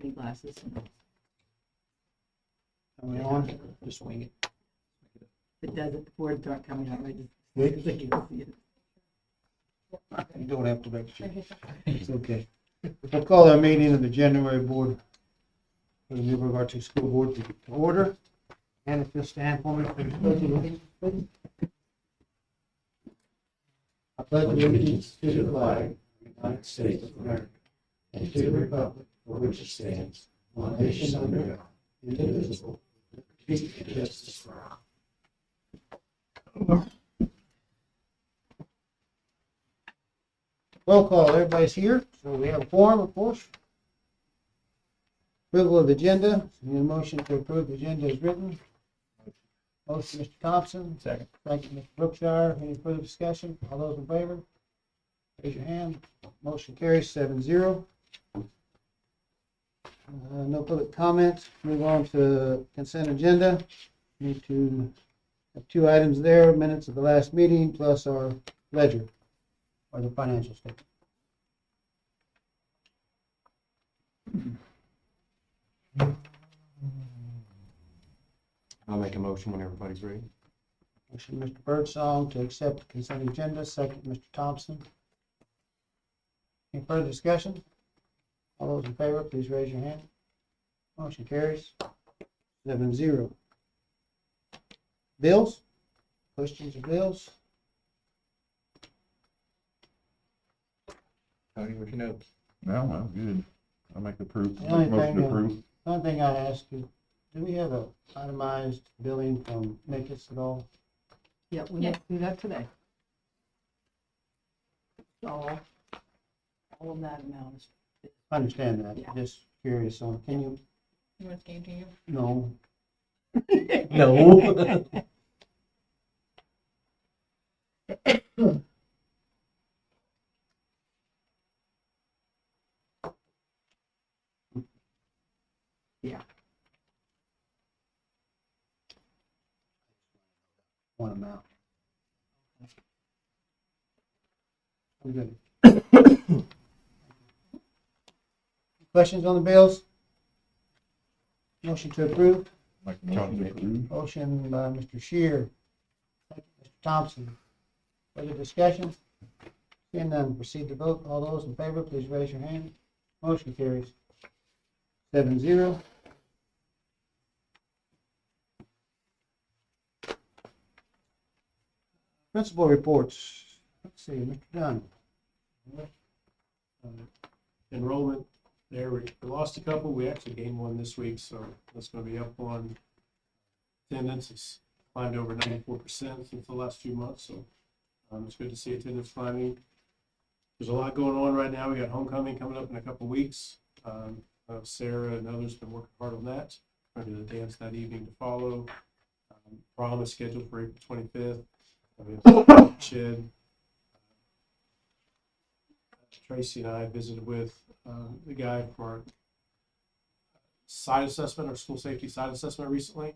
Any glasses? Are we on? Just wing it. If it doesn't, the words aren't coming out right. Good. Just- they can see it. You don't have to make sure. It's okay. We'll call our meeting of the January board for the Newburgh R2 School Board to order. And if you'll stand for me for the pledge of allegiance, please. I pledge allegiance to the flag of the United States of America and to the republic for which it stands, one nation under God, indivisible, with liberty and justice for all. Roll call, everybody's here, so we have a quorum, of course. Approval of the agenda, need a motion to approve the agenda as written. Motion, Mr. Thompson. Second. Thank you, Mr. Brookshire. Any further discussion? All those in favor? Raise your hand. Motion carries 7-0. No public comment. Move on to consent agenda. Need to have two items there, minutes of the last meeting plus our ledger or the financial statement. I'll make a motion when everybody's ready. Motion, Mr. Birdsong, to accept the consent agenda. Second, Mr. Thompson. Any further discussion? All those in favor, please raise your hand. Motion carries 7-0. Bills? Questions or bills? Tony, what your notes? No, I'm good. I'll make the proof. The only Motion to thing, approve. One thing I'd ask you, do we have a itemized billing from Nick's at all? Yeah, we have to do that today. So, all of that amount is. I understand that, Yeah. just curious on, can you, You want to game to you? no, No. one amount. I'm good. Questions on the bills? Motion to approve. Make the motion to approve. Motion by Mr. Shear. Second, Mr. Thompson. Further discussion? Seeing none, proceed to vote. All those in favor, please raise your hand. Motion carries 7-0. Principal reports. Let's see, Mr. Dunn. Enrollment there, we lost a couple, we actually gained one this week, so that's gonna be up on attendance. It's climbed over 94% since the last few months, so it's good to see attendance climbing. There's a lot going on right now. We got homecoming coming up in a couple weeks. Sarah and others have been working hard on that. Going to do the dance that evening to follow. Prom is scheduled for April 25th. Shed. Tracy and I visited with the guy for our site assessment, our school safety site assessment recently.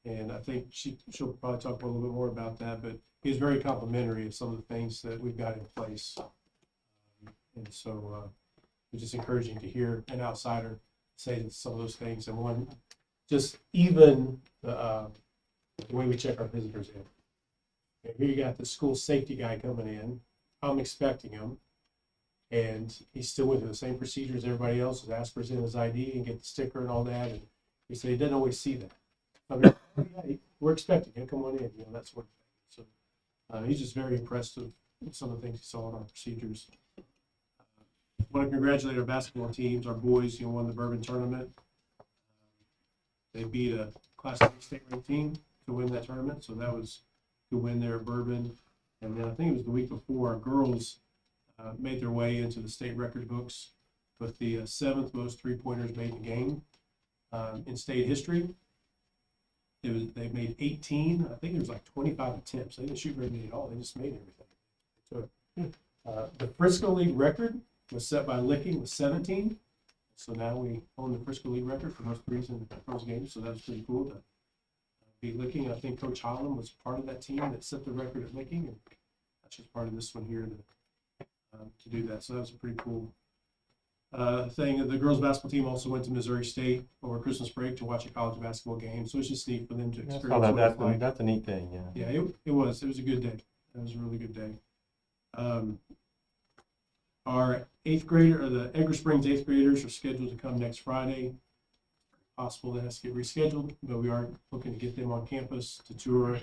And I think she'll probably talk a little bit more about that, but he was very complimentary of some of the things that we've got in place. And so it's just encouraging to hear an outsider say some of those things. And one, just even the way we check our visitors in. And here you got the school safety guy coming in. I'm expecting him. And he still went through the same procedure as everybody else, was asked for his ID and get the sticker and all that. And he said he doesn't always see that. I mean, yeah, we're expecting him, come on in, that sort of thing. So he's just very impressed with some of the things he saw in our procedures. I want to congratulate our basketball teams. Our boys, won the Bourbon tournament. They beat a Class A state ranked team to win that tournament, so that was a good win there at Bourbon. And then I think it was the week before, our girls made their way into the state record books with the 7th most three-pointers made in the game in state history. They made 18. I think it was like 25 attempts. They didn't shoot very many at all. They just made everything. So the Frisco League record was set by Licking with 17. So now we own the Frisco League record for most threes in those games. So that was pretty cool to be Licking. I think Coach Holland was part of that team that set the record at Licking, and that's just part of this one here to do that. So that was a pretty cool thing. The girls basketball team also went to Missouri State over Christmas break to watch a college basketball game. So it's just neat for them to That's, experience what it's like. that's a neat thing, yeah. Yeah, it was. It was a good day. It was a really good day. Our eighth grader, or the Edgar Springs eighth graders, are scheduled to come next Friday. Possible that has to get rescheduled, but we are looking to get them on campus to tour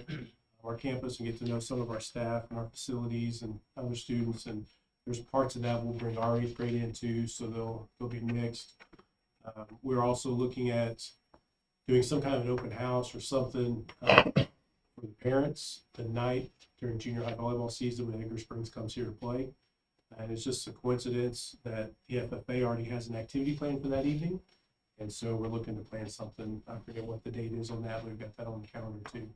our campus and get to know some of our staff and our facilities and other students. And there's parts of that we'll bring our eighth grade into, so they'll be mixed. We're also looking at doing some kind of an open house or something for the parents the night during junior high volleyball season when Edgar Springs comes here to play. And it's just a coincidence that the FFA already has an activity plan for that evening. And so we're looking to plan something. I forget what the date is on that, but we've got that on the calendar too.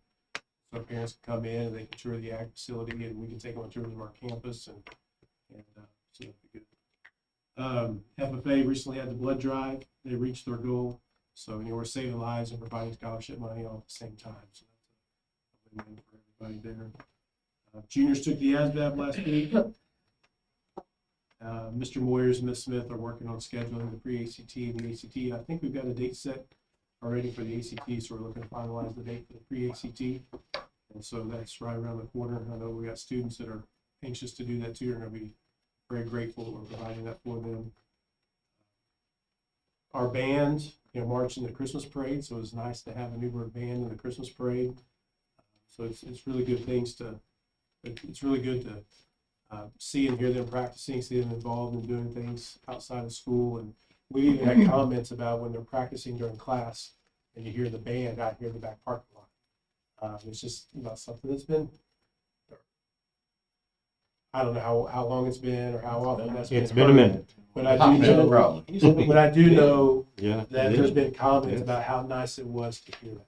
So parents can come in and they can tour the ag facility and we can take them on tours of our campus and so that'd be good. FFA recently had the blood drive. They reached their goal. So, we're saving lives and providing scholarship money all at the same time. So that's a win-win for everybody there. Juniors took the ASVAB last week. Mr. Moyers and Ms. Smith are working on scheduling the pre-ACT and the ACT. I think we've got a date set already for the ACT, so we're looking to finalize the date for the pre-ACT. And so that's right around the corner. I know we got students that are anxious to do that too. We're going to be very grateful that we're providing that for them. Our band, marched in the Christmas parade, so it was nice to have a Newburgh band in the Christmas parade. So it's really good it's really good to see and hear them practicing, see them involved in doing things outside of school. And we even had comments about when they're practicing during class and you hear the band out here in the back parking lot. It's just something that's been, I don't know how long it's been or how often that's been. It's been a minute. But I do know Yeah. that there's been comments about how nice it was to hear that.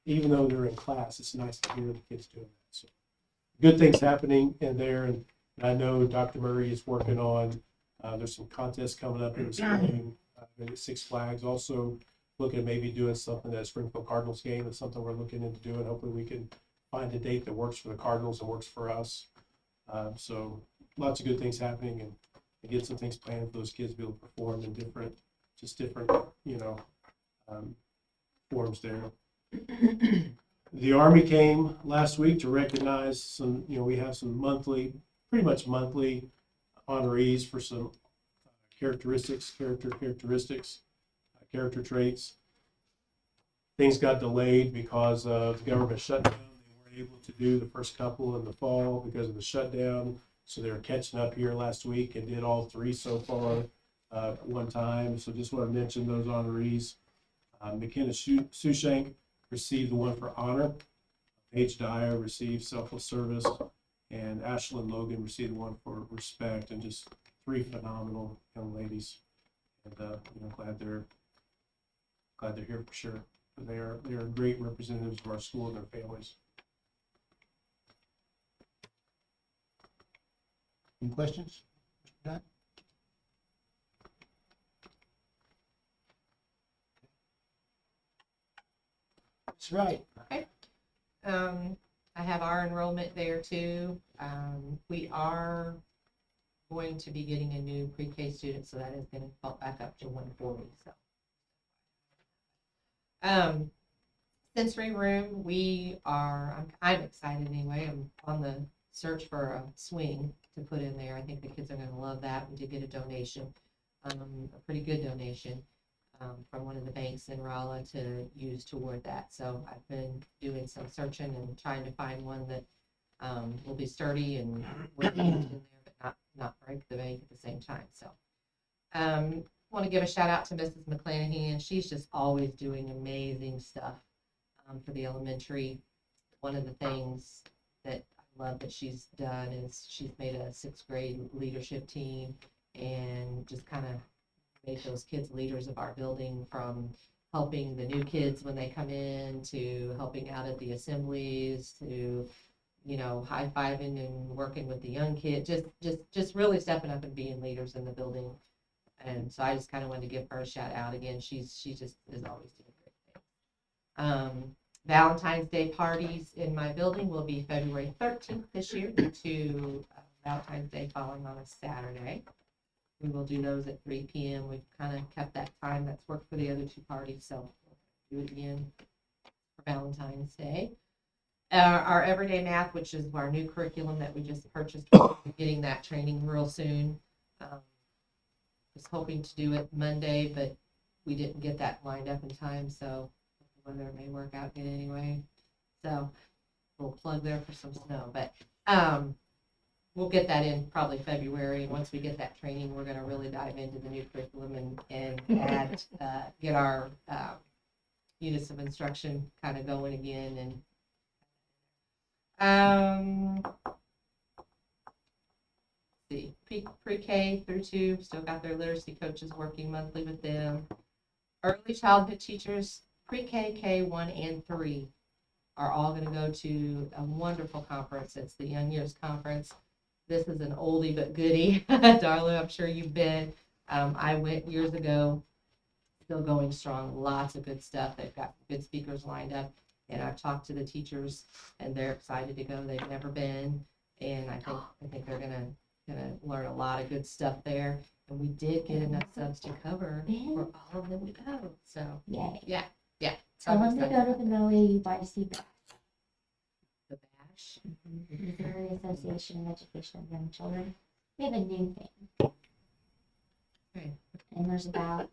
Even though they're in class, it's nice to hear the kids doing that. So good things happening in there. And I know Dr. Murray is working on, there's some contests coming up in the spring, maybe Six Flags. Also looking at maybe doing something at a Springfield Cardinals game. That's something we're looking into doing. Hopefully we can find a date that works for the Cardinals and works for us. So lots of good things happening and get some things planned for those kids to be able to perform in different forms there. The Army came last week to recognize some, we have some pretty much monthly honorees for some character traits. Things got delayed because of the government shutdown. They weren't able to do the first couple in the fall because of the shutdown. So they were catching up here last week and did all three so far at one time. So just want to mention those honorees. McKenna Sushank received the one for honor. Paige Dyer received selfless service. And Ashlyn Logan received the one for respect. And just three phenomenal young ladies. And glad they're here for sure. They are great representatives of our school and their families. Any questions? Mr. Dunn? That's right. Okay. I have our enrollment there too. We are going to be getting a new pre-K student, so that is going to bump back up to 140. So, sensory room, I'm excited anyway. I'm on the search for a swing to put in there. I think the kids are going to love that. We did get a donation, a pretty good donation from one of the banks in Rolla to use toward that. So I've been doing some searching and trying to find one that will be sturdy and will be in there, but not break the bank at the same time. So want to give a shout out to Mrs. McClanahan. She's just always doing amazing stuff for the elementary. One of the things that I love that she's done is she's made a 6th grade leadership team and just kind of made those kids leaders of our building, from helping the new kids when they come in to helping out at the assemblies to high-fiving and working with the young kids, just really stepping up and being leaders in the building. And so I just kind of wanted to give her a shout out again. She just is always doing great things. Valentine's Day parties in my building will be February 13th this year, due to Valentine's Day falling on a Saturday. we will do those at 3 p.m. We've kind of kept that time that's worked for the other two parties, so we'll do it again for Valentine's Day. Our everyday math, which is our new curriculum that we just purchased, we'll be getting that training real soon. Was hoping to do it Monday, but we didn't get that lined up in time, so whether it may work out good anyway. So we'll plug there for some snow, but we'll get that in probably February. And once we get that training, we're going to really dive into the new curriculum and add, get our units of instruction kind of going again. And see, pre-K through 2 still got their literacy coaches working monthly with them. Early childhood teachers, pre-K, K1 and 3 are all going to go to a wonderful conference. It's the Young Years Conference. This is an oldie but goodie. Darla, I'm sure you've been. I went years ago, still going strong. Lots of good stuff. They've got good speakers lined up. And I've talked to the teachers, and they're excited to go. They've never been, and I think they're gonna learn a lot of good stuff there. And we did get enough subs to cover for all of them to go. So Yay. yeah. Tell them to go to the Moe YC The bash. Missouri Association of Education of Young Children. We have a new thing. Okay. And there's about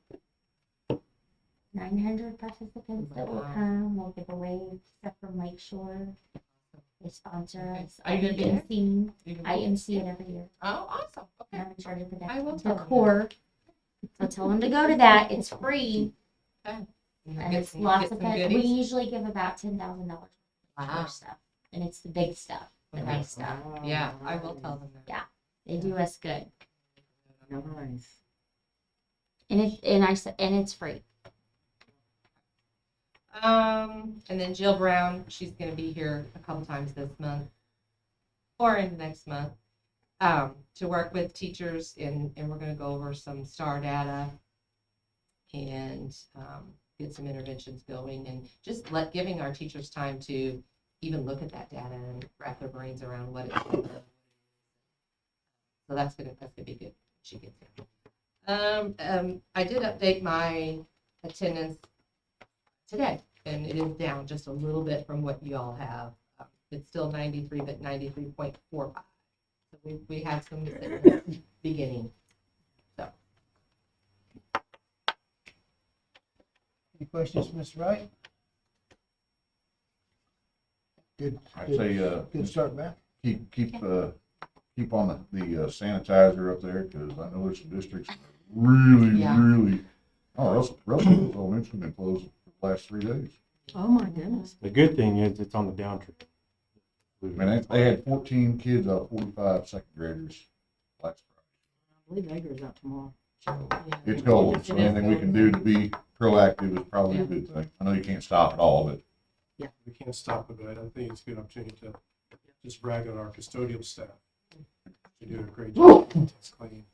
900 participants that will Wow. come. We'll give away stuff from Lakeshore. They sponsor Okay. us. Are you gonna be there? I MC it every year. Oh, awesome. And Okay. I'm in charge of I will the tell them core. So tell them to go to that. It's free. And And get it's some- lots get of some fun. We goodies. usually give about $10,000 Wow. for stuff. And it's the big stuff, the Okay. nice stuff. Yeah, I will tell them that. Yeah. They do us good. Nice. And it's free. And then Jill Brown, she's going to be here a couple times this month or into next month to work with teachers, and we're going to go over some STAR data and get some interventions going, and just giving our teachers time to even look at that data and wrap their brains around what it's doing. So that's gonna be good. She gets here. I did update my attendance today, and it is down just a little bit from what you all have. It's still 93, but 93.45. So we had some at the beginning. So Any questions, Mr. Wright? Good. I'd say, Good start, Matt. keep on the sanitizer up there, cause I know there's some districts that really, Yeah. really, Russell's Elementary been closed for the last 3 days. Oh, my goodness. The good thing is it's on the downtrend. I mean, they had 14 kids out of 45 second graders last I believe Edgar's out tomorrow. Friday. So yeah. it's cold, so anything we can do to be proactive is probably a good thing. I know you can't stop it all, but We can't stop it, but I think it's a good opportunity to just brag on our custodial staff. They do a great job. It's clean.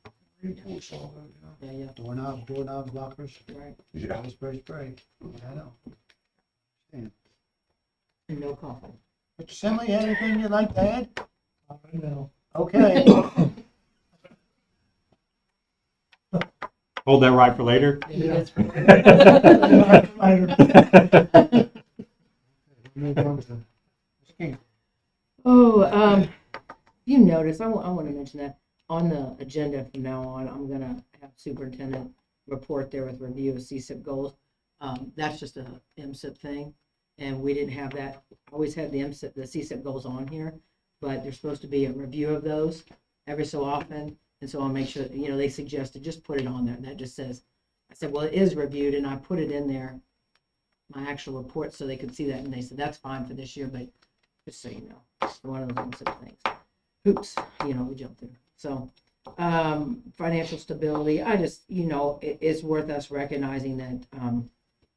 reinforce all that, Yeah, yeah, Doorknobs, lockers, right. you know. spray. I know. And no coffee. Mr. Simley, anything you'd like to add? No. Okay. Hold that right for later. Move on to Ms. King. Oh, you notice, I want to mention that on the agenda from now on, I'm gonna have superintendent report there with review of CSIP goals. That's just a MSIP thing, and we didn't have that, always had the MSIP, the CSIP goals on here, but there's supposed to be a review of those every so often, and so I'll make sure, they suggested, just put it on there, and that just says, I said, well, it is reviewed, and I put it in there, my actual report, so they could see that, and they said, that's fine for this year, but just so you know, it's one of those MSIP things. Hoops, we jumped through. So, financial stability, I just, it's worth us recognizing that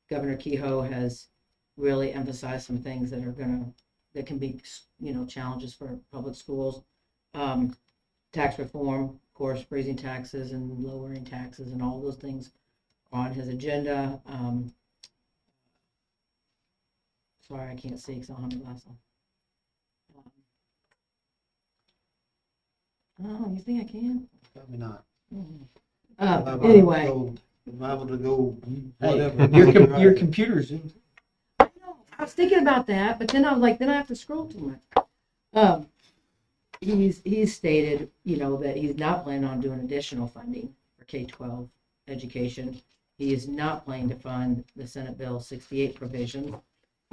Governor Kehoe has really emphasized some things that can be, challenges for public schools. Tax reform, of course, raising taxes and lowering taxes and all those things are on his agenda. Sorry, I can't see because I don't have my glass on. Oh, you think I can? Probably not. Anyway. Liable to go, Hey, whatever. your computer's in. I know, I was thinking about that, but then I was like, then I have to scroll too much. He's stated, you know, that he's not planning on doing additional funding for K-12 education. He is not planning to fund the Senate Bill 68 provisions.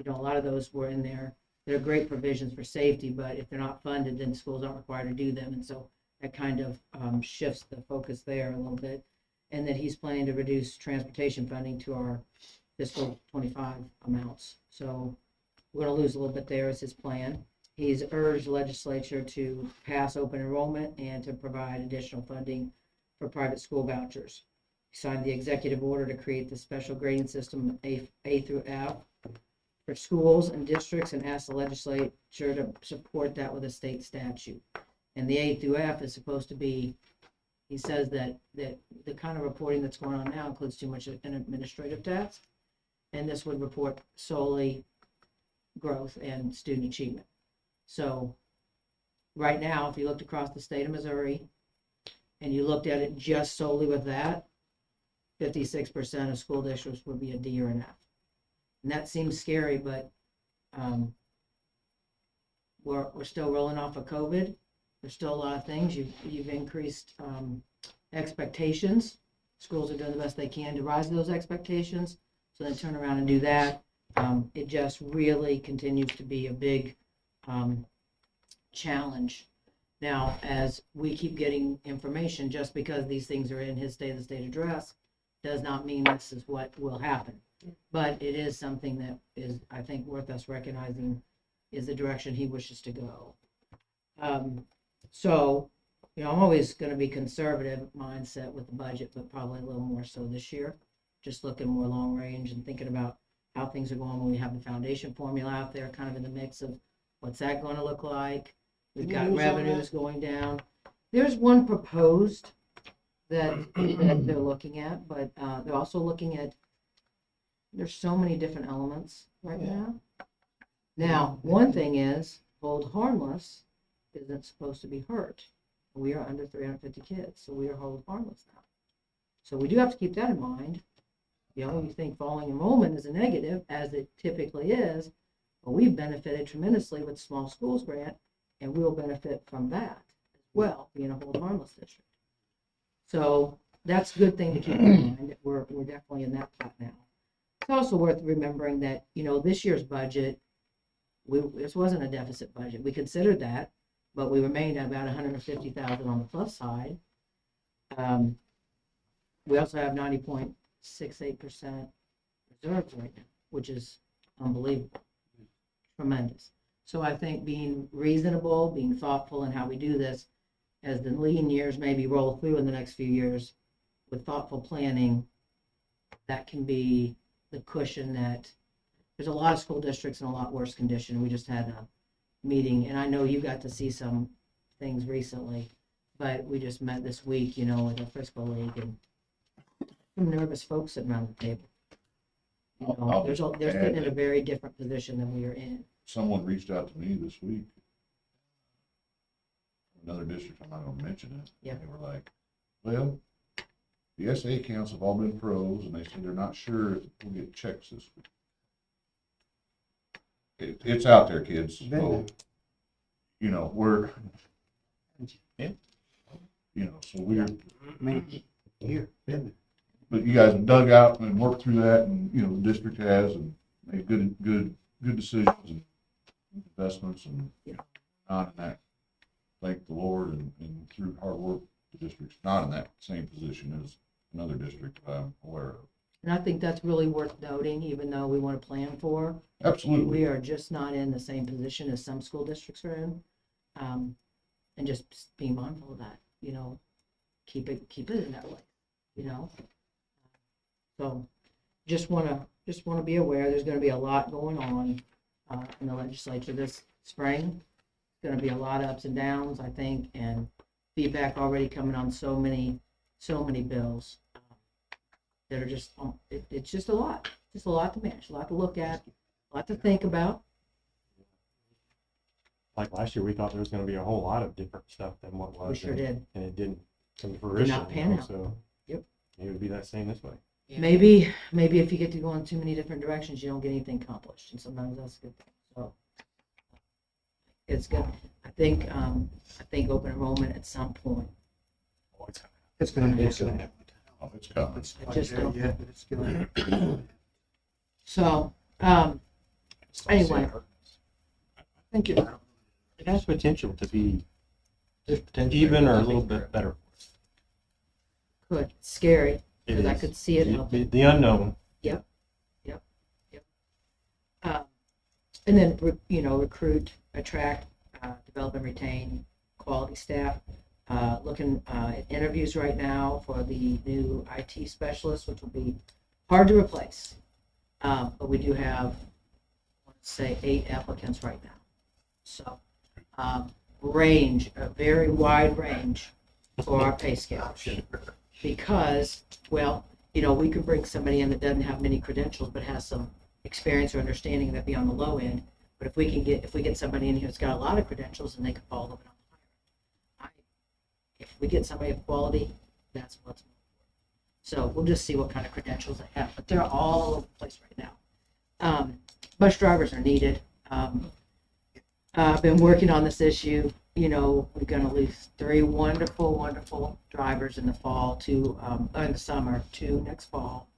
You know, a lot of those were in there. They're great provisions for safety, but if they're not funded, then schools aren't required to do them. And so that kind of shifts the focus there a little bit. And that he's planning to reduce transportation funding to our fiscal 25 amounts. So we're going to lose a little bit there is his plan. He's urged the legislature to pass open enrollment and to provide additional funding for private school vouchers. He signed the executive order to create the special grading system A through F for schools and districts and asked the legislature to support that with a state statute. And the A through F is supposed to be, he says that the kind of reporting that's going on now includes too much an administrative task. And this would report solely growth and student achievement. So right now, if you looked across the state of Missouri and you looked at it just solely with that, 56% of school districts would be a D or an F. And that seems scary, but we're still rolling off of COVID. There's still a lot of things. You've increased expectations. Schools are doing the best they can to rise to those expectations. So then turn around and do that. It just really continues to be a big challenge. Now, as we keep getting information, just because these things are in his State of the State address does not mean this is what will happen. But it is something that is, I think, worth us recognizing is the direction he wishes to go. So, you know, I'm always going to be conservative mindset with the budget, but probably a little more so this year. Just looking more long range and thinking about how things are going when we have the foundation formula out there, kind of in the mix of what's that going to look like. We've got revenues going down. There's one proposed that they're looking at, but they're also looking at, there's so many different elements right now. Now, one thing is, hold harmless isn't supposed to be hurt. We are under 350 kids, so we are hold harmless now. So we do have to keep that in mind. You know, you think falling enrollment is a negative, as it typically is, but we've benefited tremendously with the small schools grant, and we'll benefit from that as well, being a hold harmless district. So that's a good thing to keep in mind. We're definitely in that spot now. It's also worth remembering that, you know, this year's budget, this wasn't a deficit budget. We considered that, but we remained at about 150,000 on the plus side. We also have 90.68% reserves right now, which is unbelievable, tremendous. So I think being reasonable, being thoughtful in how we do this, as the lean years maybe roll through in the next few years, with thoughtful planning, that can be the cushion that, there's a lot of school districts in a lot worse condition. We just had a meeting, and I know you got to see some things recently, but we just met this week, you know, with the Frisco League, and some nervous folks sitting around the table. You know, they're sitting in a very different position than we are in. Someone reached out to me this week. Another district, I'm not gonna mention it. Yeah. They were like, well, the SA accounts have all been froze, and they said they're not sure if we'll get checks this week. It's out there, kids. So, you know, so we're, Here, been but you guys have dug out and worked through that, and, you know, the district has, and made good decisions and investments, and not in that, thank the Lord, and through hard work, the district's not in that same position as another district I'm aware of. And I think that's really worth noting, even though we want to plan for. Absolutely. We are just not in the same position as some school districts are in. And just being mindful of that, you know, keep it in that way, you know. So just want to be aware there's going to be a lot going on in the legislature this spring. It's going to be a lot of ups and downs, I think, and feedback already coming on so many bills that are just, it's just a lot to manage, a lot to look at, a lot to think about. Like last year, we thought there was gonna be a whole lot of different stuff than what was. We sure did. And it didn't. Some fruition, not pan out. so. Yep. It would be that same this way. Yeah. Maybe if you get to go in too many different directions, you don't get anything accomplished, and sometimes that's a good thing. So it's good. I think open enrollment at some point. Oh, it's gonna It's gonna be, Oh, it's coming. it's I not just there don't- yet, but it's gonna. So happen. Anyway. I think it has potential to be even or a little bit better. good, scary, It because I is. could see it happening. The unknown. And then, recruit, attract, develop and retain quality staff. Looking at interviews right now for the new IT specialist, which will be hard to replace. But we do have, let's say, 8 applicants right now. So, a very wide range for our pay scale. Because, well, we could bring somebody in that doesn't have many credentials, but has some experience or understanding that be on the low end. But if we get somebody in here that's got a lot of credentials, then they can fall a little bit on the higher. If we get somebody of quality, that's what's more important. So we'll just see what kind of credentials they have, but they're all over the place right now. Bus drivers are needed. I've been working on this issue. We're going to lose 3 wonderful, wonderful drivers in the fall in the summer to next fall.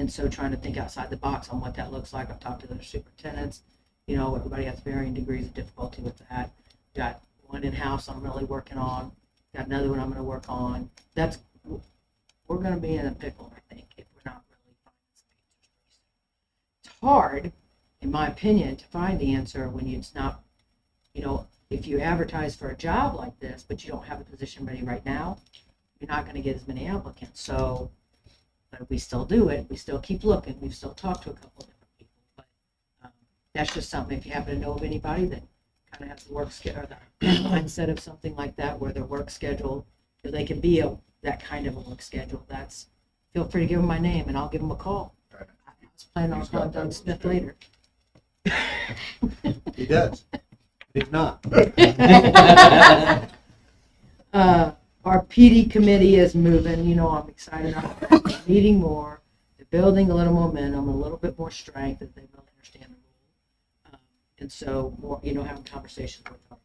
And so trying to think outside the box on what that looks like. I've talked to the superintendents. Everybody has varying degrees of difficulty with that. Got one in-house I'm really working on. Got another one I'm going to work on. We're going to be in a pickle, I think, if we're not really finding some answers. It's hard, in my opinion, to find the answer when it's not, if you advertise for a job like this, but you don't have a position ready right now, you're not going to get as many applicants. So, but we still do it. We still keep looking. We've still talked to a couple of different people. But that's just something, if you happen to know of anybody that kind of has the work schedule, or the mindset of something like that, where their work schedule, if they can be that kind of a work schedule, feel free to give them my name and I'll give them a call. I was planning on He's got calling that Doug work Smith schedule. later. He does. He's not. Our PD committee is moving. I'm excited about that. They're meeting more. They're building a little momentum, a little bit more strength as they really understand the role. And so more, having conversations with our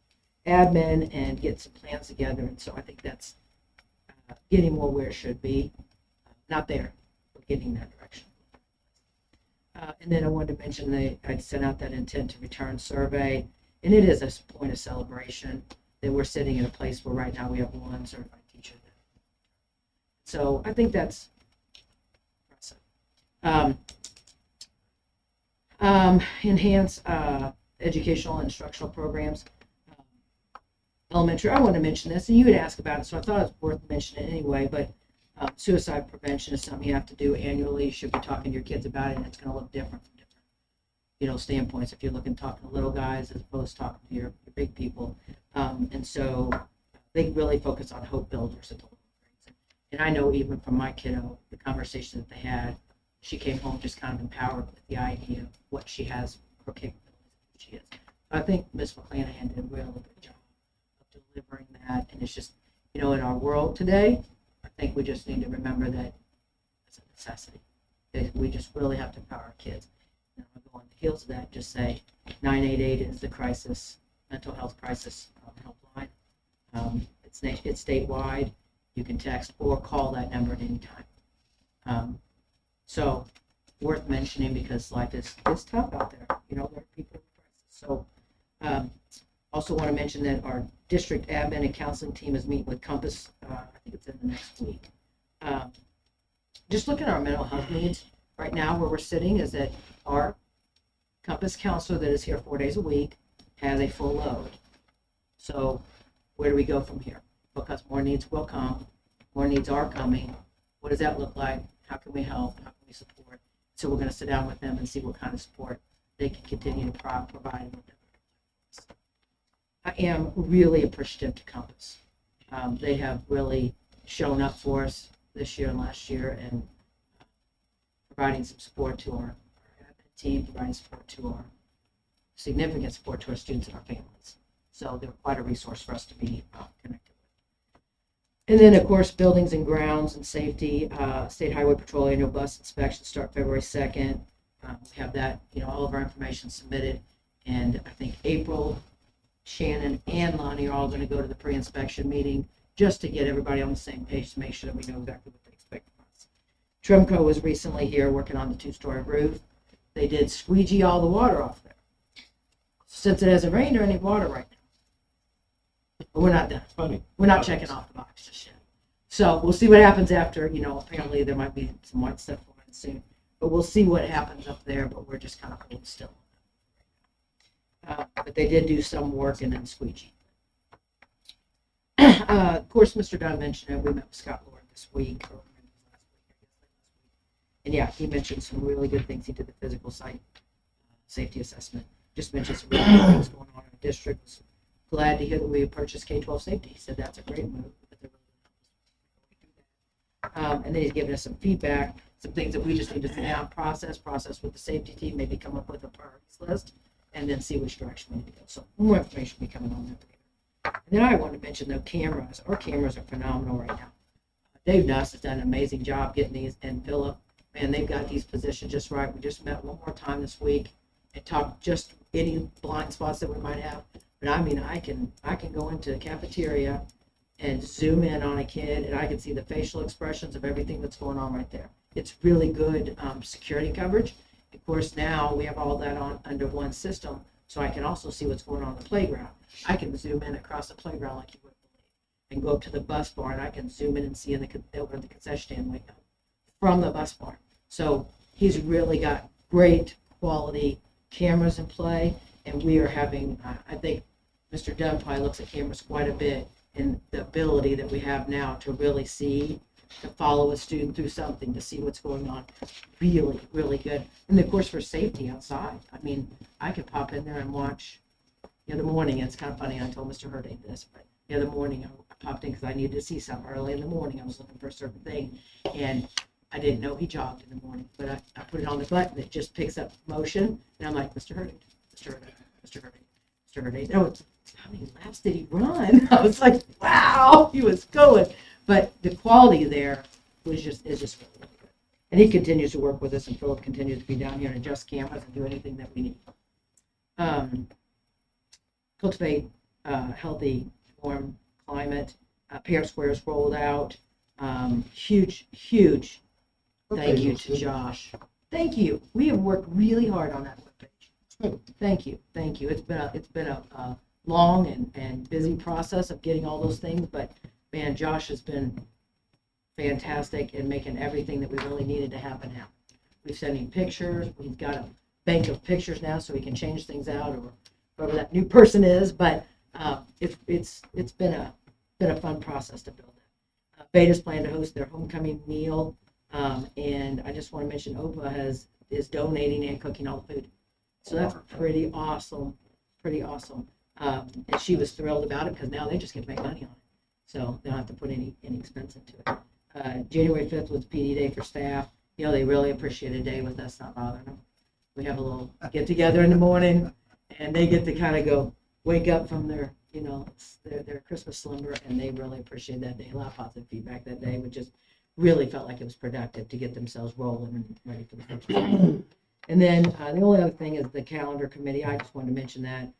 admin and get some plans together. And so I think that's getting more where it should be. Not there, but getting in that direction. And then I wanted to mention I sent out that intent to return survey, and it is a point of celebration that we're sitting in a place where right now we have 1 certified teacher. So I think that's impressive. Enhance educational and instructional programs. Elementary, I want to mention this, and you had asked about it, so I thought it was worth mentioning anyway, but suicide prevention is something you have to do annually. You should be talking to your kids about it, and it's going to look different from different, standpoints. If you're talking to little guys as opposed to talking to your big people. And so they really focus on hope builders at the lower grades. And I know even from my kiddo, the conversation that they had, she came home just kind of empowered with the idea of what she has, her capabilities, who she is. I think Ms. McClanahan did a really good job of delivering that. And it's just, in our world today, I think we just need to remember that it's a necessity. That we just really have to empower our kids. And I'll go on the heels of that, just say 988 is the mental health crisis helpline. It's statewide. You can text or call that number at any time. So worth mentioning because life is tough out there. There are people in crisis. So also want to mention that our district admin and counseling team is meeting with Compass. I think it's in the next week. Just looking at our mental health needs right now, where we're sitting is that our Compass counselor that is here 4 days a week has a full load. So where do we go from here? Because more needs will come, more needs are coming. What does that look like? How can we help? How can we support? So we're going to sit down with them and see what kind of support they can continue to provide. I am really appreciative to Compass. They have really shown up for us this year and last year, and providing some support to our admin team, providing support to our significant support to our students and our families. So they're quite a resource for us to be connected And then, of course, buildings and grounds and safety, State Highway Patrol annual bus inspection start February 2nd. We have that, all of our information submitted. And I think April, Shannon and Lonnie are all going to go to the pre-inspection meeting just to get everybody on the same page to make sure that we know exactly what they expect from us. Trimco was recently here working on the 2-story roof. They did squeegee all the water off there. Since it hasn't rained or any water right now. But we're not done. Funny. We're not checking off the box just yet. So we'll see what happens after, apparently there might be some white stuff going soon. But we'll see what happens up there, but we're just kind of holding still. But they did do some work and then squeegee. Of course, Mr. Dunn mentioned it. We met with Scott Lord this week. And yeah, he mentioned some really good things. He did the physical site safety assessment. Just mentioned some really good things going on in the district. Was glad to hear that we purchased K-12 safety. He said that's a great move. And then he's given us some feedback, some things that we just need to sit down, process with the safety team, maybe come up with a priorities list, and then see which direction we need to go. So more information will be coming on that later. And then I want to mention the cameras. Our cameras are phenomenal right now. Dave Nuss has done an amazing job getting these, and Philip, man, they've got these positioned just right. We just met one more time this week and talked just any blind spots that we might have. But I mean, I can go into the cafeteria and zoom in on a kid, and I can see the facial expressions of everything that's going on right there. It's really good security coverage. Of course, now we have all that on under one system, so I can also see what's going on in the playground. I can zoom in across the playground like you would believe, and go up to the bus bar, and I can zoom in and see over the concession stand window from the bus bar. So he's really got great quality cameras in play, and we are having, I think Mr. Dunn probably looks at cameras quite a bit, and the ability that we have now to really see, to follow a student through something, to see what's going on, really, really good. And of course, for safety outside, I mean, I could pop in there and watch, the morning, it's kind of funny, I told Mr. Hurday this, but the other morning I popped in because I needed to see something early in the morning. I was looking for a certain thing, and I didn't know he jogged in the morning, but I put it on the button, it just picks up motion, and I'm like, Mr. Hurday, Mr. Hurday, Mr. Hurday, Mr. Hurday. No, it's how many laps did he run? I was like, wow, he was going. But the quality there is just really good. And he continues to work with us, and Philip continues to be down here and adjust cameras and do anything that we need. Cultivate healthy, warm climate. Parent Squares rolled out. Huge thank you to Josh. Thank you. We have worked really hard on that webpage. Thank you. It's been a long and busy process of getting all those things, but man, Josh has been fantastic in making everything that we really needed to happen. We've sent him pictures. We've got a bank of pictures now, so we can change things out, or whoever that new person is. But it's been a fun process to build that. Beta's plan to host their homecoming meal, and I just want to mention OPA is donating and cooking all the food, so that's pretty awesome. And she was thrilled about it because now they just get to make money on it. So they don't have to put any expense into it. January 5th was PD day for staff. They really appreciate a day with us not bothering them. We have a little get together in the morning, and they get to kind of wake up from their Christmas slumber, and they really appreciate that day. A lot of positive feedback that day, but just really felt like it was productive to get themselves rolling and ready for the future. And then the only other thing is the calendar committee. I just wanted to mention that.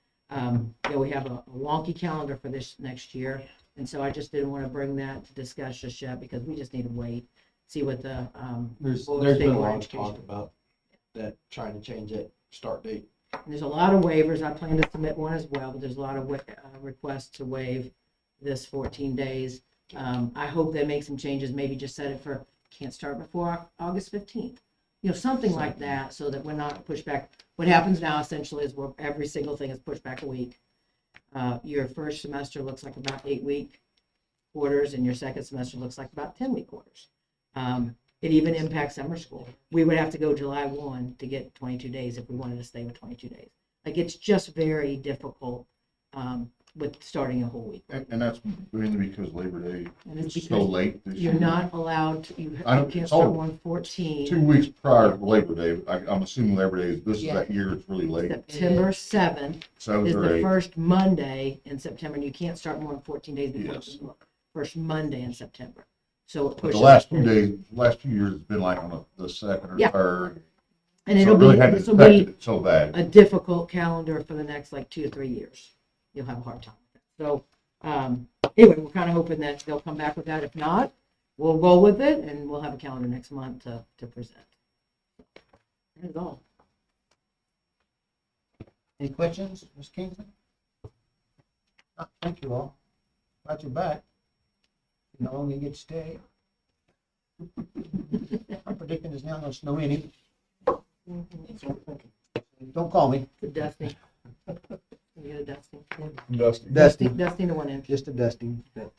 We have a wonky calendar for this next year, and so I just didn't want to bring that to discuss just yet because we just need to wait, see what the There's Board been a Statewide lot of Education. talk about that, trying to change that start date. And there's a lot of waivers. I plan to submit one as well, but there's a lot of requests to waive this 14 days. I hope they make some changes, maybe just set it for can't start before August 15th. Something like that, so that we're not pushed back. What happens now essentially is every single thing is pushed back a week. Your first semester looks like about 8-week quarters, and your second semester looks like about 10-week quarters. It even impacts summer school. We would have to go July 1 to get 22 days if we wanted to stay with 22 days. Like, it's just very difficult with starting a whole week. And that's mainly because Labor Day And it's is so because late this you're year. not allowed to, you I don't- can't it's start all- on 14. 2 weeks prior to Labor Day. I'm assuming Labor Day is Yeah. that year, it's really late. September 7th 7th is or the 8th. first Monday in September, and you can't start more than 14 days before. Yes. first Monday in September. So it But pushes. the last few days, last few years, it's been like on the second or Yeah. third. And So it'll it really be, hadn't this will affected be it so bad. a difficult calendar for the next like 2 to 3 years. You'll have a hard time with it. So, anyway, we're kind of hoping that they'll come back with that. If not, we'll roll with it and we'll have a calendar next month to present. That is all. Any questions, Ms. Kingsley? Thank you all. Glad you're back. You no longer get to stay. I'm predicting it's now gonna snow any. Don't call me. The dusting. You get a dusting. Dusting, Dusting to one inch. just a dusting, I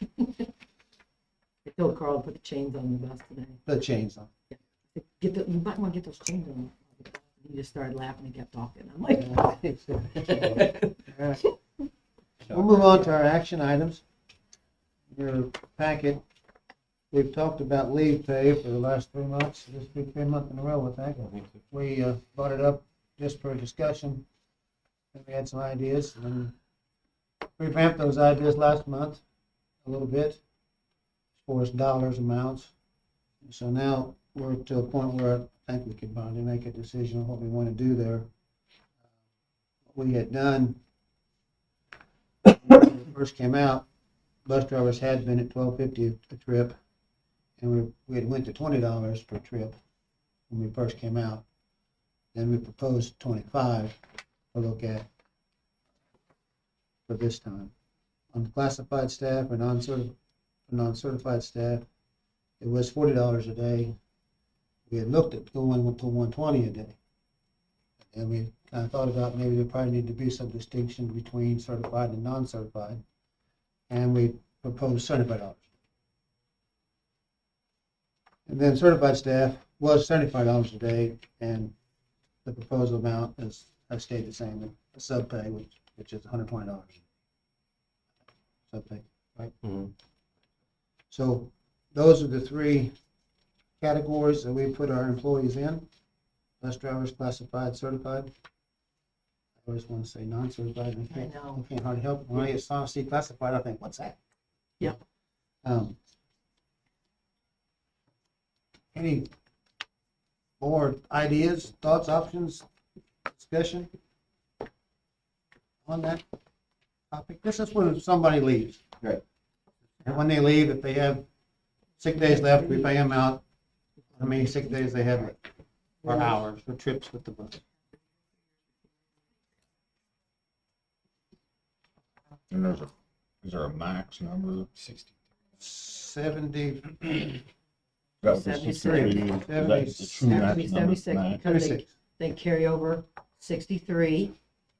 told Carl to put the chains on the bus today. the chainsaw. You might want to get those chains on. He just started laughing and kept talking. I'm like, We'll move on to our action items. Your packet, we've talked about leave pay for the last 3 months. This will be 3 months in a row, I think. We brought it up just for discussion. And we had some ideas and revamped those ideas last month a little bit as far as dollars, amounts. So now we're to a point where I think we can finally make a decision on what we want to do there. What we had done when it first came out, bus drivers had been at $12.50 a trip, and we had went to $20 per trip when we first came out. Then we proposed 25 to look at for this time. On classified staff or non-certified staff, it was $40 a day. We had looked at going to $120 a day. And we kind of thought about maybe there probably need to be some distinction between certified and non-certified. And we proposed $75. And then certified staff was $75 a day, and the proposal amount has stayed the same, a sub pay, which is $120. Sub pay, right? Mhm. So those are the 3 categories that we put our employees in: bus drivers, classified, certified. I always want to say non-certified, and I know. I can't hardly help it. When I see classified, I think, what's that? Yeah. Any board ideas, thoughts, options, discussion on that topic? This is when somebody leaves. Right. And when they leave, if they have sick days left, we pay them out how many sick days they have left, or hours, or trips with the bus. And is there a max number? 70, That was the 76. security, is that the true Has to be max number? 76 Max? because 76. they carry over 63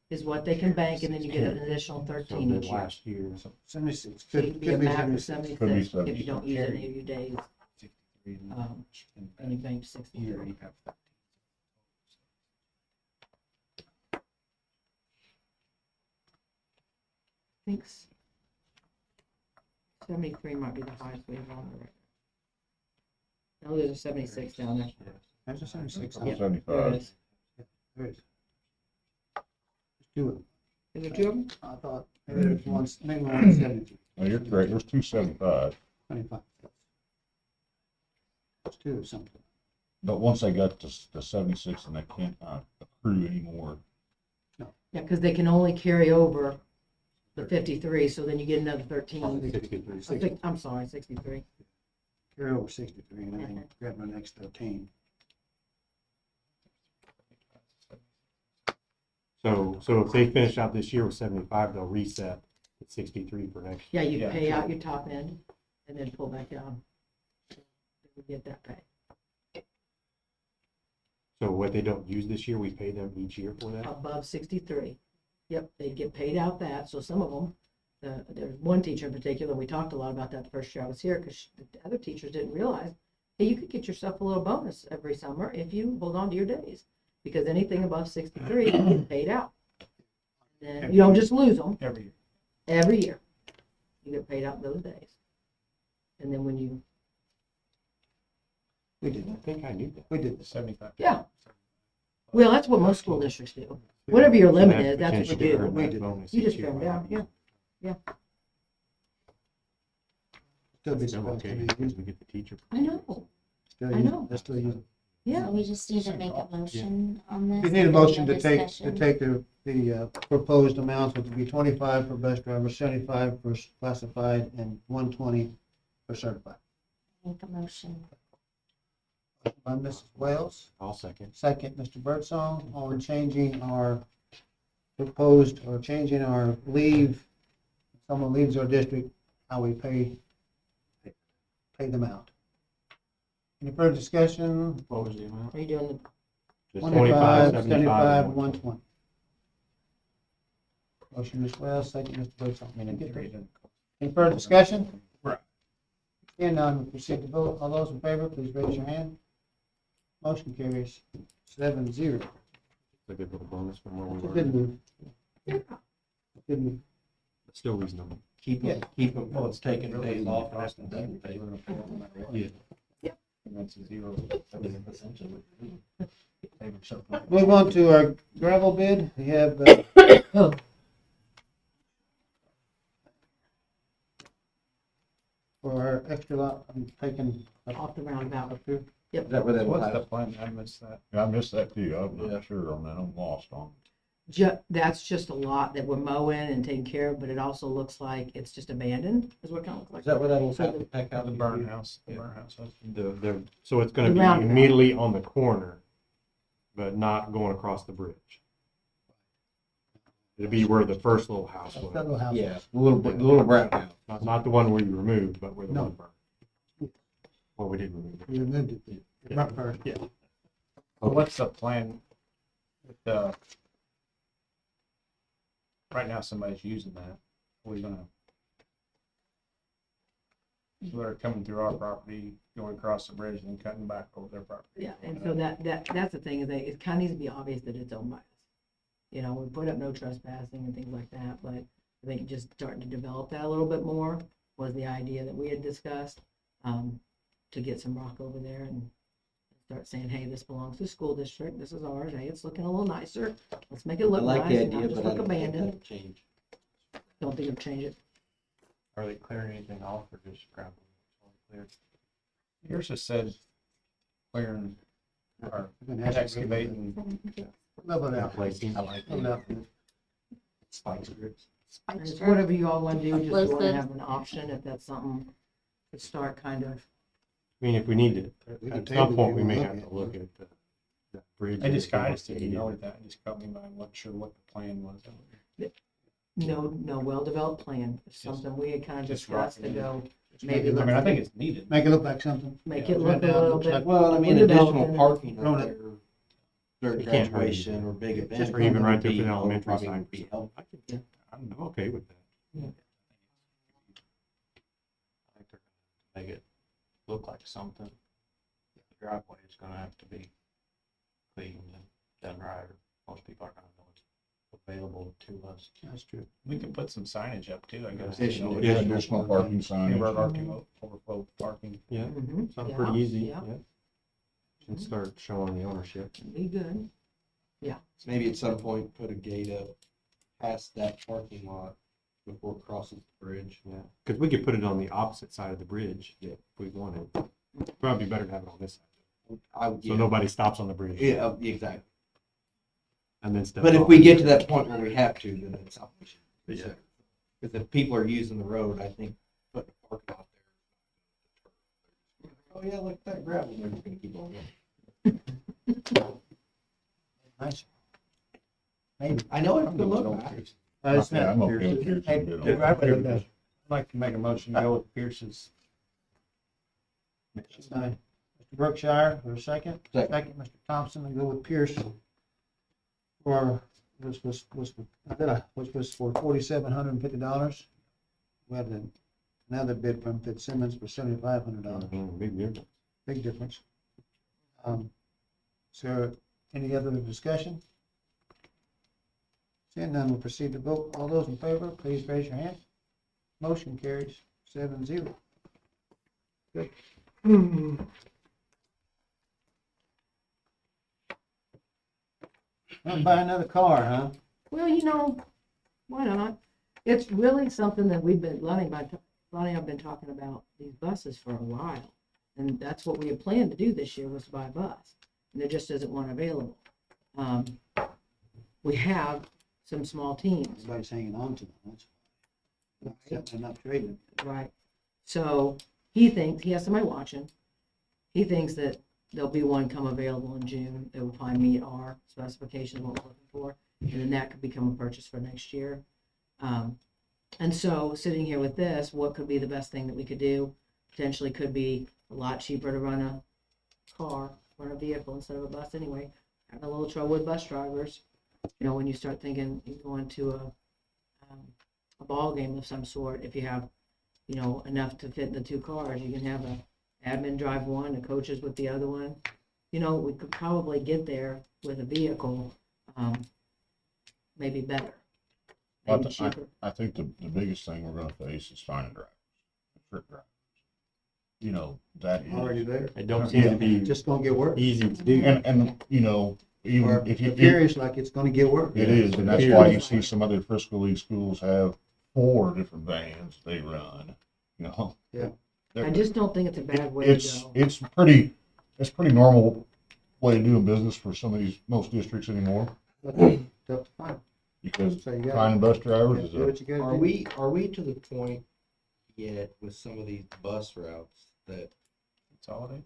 is what they can bank, and then you get an additional 13 So each then year. last year, 76. So you Could can be a be max of 76. Could be 76 if you 76. don't use any of your days, and you bank 63. I think 73 might be the highest we have on there. No, there's a 76 down there. There's a 76. Yeah. There it 75. is. There is. There's 2 of them. Is there 2 of them? I thought maybe there's one, maybe 173, No, you're correct, there's 275, 25. There's 2 or something. but once they got to 76, and they can't accrue anymore. Yeah, because they can only carry over the 53, so then you get another 13. 63. I'm sorry, 63. Carry over 63, and then grab my next 13. So if they finish out this year with 75, they'll reset at 63 for next year. Yeah, you pay out your top end and then pull back down. We get that pay. So what they don't use this year, we pay them each year for that? Above 63. Yep, they get paid out that. So some of them, there's one teacher in particular, we talked a lot about that the first year I was here, because the other teachers didn't realize, hey, you could get yourself a little bonus every summer if you hold on to your days, because anything above 63 you get paid out. Then you don't just lose them. Every year. Every year, you get paid out those days. And then when you, We did I that. think I knew that. We did. 75. yeah. Well, that's what most school districts do. Whatever your limit Have is, that's what you potential to do. earn that bonus You each just year. turn it down, yeah. Still be Still supposed to okay, be because used. we get the teacher. I know, Still I used. know. They're still used. yeah. So we just need to make a motion on this. You need a and motion then to take, discussion. the proposed amounts, which would be 25 for bus driver, 75 for classified, and 120 for certified. Make a motion. By Mrs. Wells, I'll second. second, Mr. Birdsong, on changing our proposed, or changing our leave. If someone leaves our district, how we pay them out. Any further discussion? What was the amount? Are you doing Just 25, 75, 75, and 120. Motion, Ms. Wells, second, Mr. Birdsong. Any further discussion? Right. Hearing none, we proceed to vote. All those in favor, please raise your hand. Motion carries 7-0. It's a good little bonus from where we It's a were. good move. Good move. But still reasonable. Keep them, well, it's taking days off and asking them to pay. Yeah. That's a zero. Essentially. Move on to our gravel bid. We have, for our extra lot, I'm taking up off the roundabout? up here. Is that where they What's will the have? plan? I missed that. Yeah, I missed that too. I'm Yeah. not sure on that. I'm lost on. That's just a lot that we're mowing and taking care of, but it also looks like it's just abandoned, is what it kind of looks like. Is that where that will So have to pack out The burn house, the burn house. So it's gonna The be roundabout. immediately on the corner, but not going across the bridge. It'll be where the first little house That was. little house. Yeah, the little brown house. Not the one where you removed, but where the No. one burned. Well, we did remove it. We removed it. Yeah. Right first. Yeah. What's the plan with, right now somebody's using that. We're gonna, so they're coming through our property, going across the bridge and then cutting back over their property. Yeah, and so that's the thing, is that it kind of needs to be obvious that it's owned by us. You know, we put up no trespassing and things like that, but I think just starting to develop that a little bit more was the idea that we had discussed, to get some rock over there and start saying, hey, this belongs to the school district, this is ours, hey, it's looking a little nicer, let's make it I look like nice, the and not idea, just but I look don't think abandoned. that'll change. Don't think it'll change it. Are they clearing anything off or just gravel? Yours just said clearing or We're gonna have to excavating. Level it out. Replacing. I like Level it out. spike strips. And it's whatever you all want to do, just Close want to this. have an option, if that's something to start kind of. I mean, if we need to, We can at table some it point, if we you may wanna have look to look at the bridge. I just, I and just didn't know that. I just caught me by, I wasn't sure what the plan was. No, well-developed plan, it's something we had kind of Just discussed to rock it. go, Just maybe make it I look- mean, I think it's needed. Make it look like something. make Yeah, it look a down, little looks like- bit. Well, I mean, We're additional developing it. parking Thrown up it. there during It can't hurt graduation either. or big Just events. or even right there would for the be- elementary probably side. would be helpful. I'm okay with that. I think they're gonna make it look like something. The driveway is gonna have to be cleaned and done right, or most people aren't gonna know it's available to us. That's true. We could put some signage up too, I guess. Additional- Yeah. Additional parking signs. Overflow parking. Yeah, Mhm, sounds yeah, pretty easy, yeah, yeah. And start showing the ownership. Be good. So maybe at some point, put a gate up past that parking lot before it crosses the bridge. Yeah, because we could put it on the opposite side of the bridge if we wanted. Probably better to have it on this side, I would, so yeah, nobody stops on the bridge. yeah, exactly. And then stuff. But if we get to that point where we have to, then it's something. Yeah. Because if people are using the road, I think putting a parking lot there. Oh, yeah, look at that gravel. They're just gonna keep on going. Nice. Maybe. I know it's gonna look nice. It's Yeah, I'm not- okay with Pierce's Hey, bid on the that. driveway look nice. I'd like to make a motion to go with Pierce's. Mr. Brookshire, for a second. Second. Mr. Thompson, and go with Pierce. For, which was for $4,750. We had another bid from Fitzsimmons for $7,500. Big difference. Big difference. So, any other discussion? Seeing none, we'll proceed to vote. All those in favor, please raise your hand. Motion carries 7-0. Good. Want to buy another car, huh? Well, why not? It's really something that we've been, Lonnie and I Lonnie and I have been talking about these buses for a while. And that's what we had planned to do this year, was to buy a bus. And there just isn't one available. We have some small teams. Everybody's hanging on to them, that's why. They're not trading. Right. So he thinks, he has somebody watching. He thinks that there'll be one come available in June that will probably meet our specifications, what we're looking for. And then that could become a purchase for next year. And so sitting here with this, what could be the best thing that we could do? Potentially could be a lot cheaper to run a car, run a vehicle instead of a bus anyway. Having a little trouble with bus drivers. You know, when you start thinking you're going to a ball game of some sort, if you have, you know, enough to fit in the two cars, you can have a admin drive one, the coaches with the other one. You know, we could probably get there with a vehicle, maybe better, maybe cheaper. I think the biggest thing we're gonna face is finding drivers, truck drivers. You know, that Already is, there. It don't seem to be Just gonna get worse. easy to do. and, you know, Or even if you, curious like it's gonna get worse. it is, and that's why you see some other Frisco League schools have 4 different vans they run, you know? Yeah. I just don't think it's a bad way to go. It's pretty normal way of doing business for some of these, most districts anymore, Tough to find. because So you gotta finding bus drivers is do a, what you gotta Are do. we to the point yet with some of these bus routes that, Consolidate.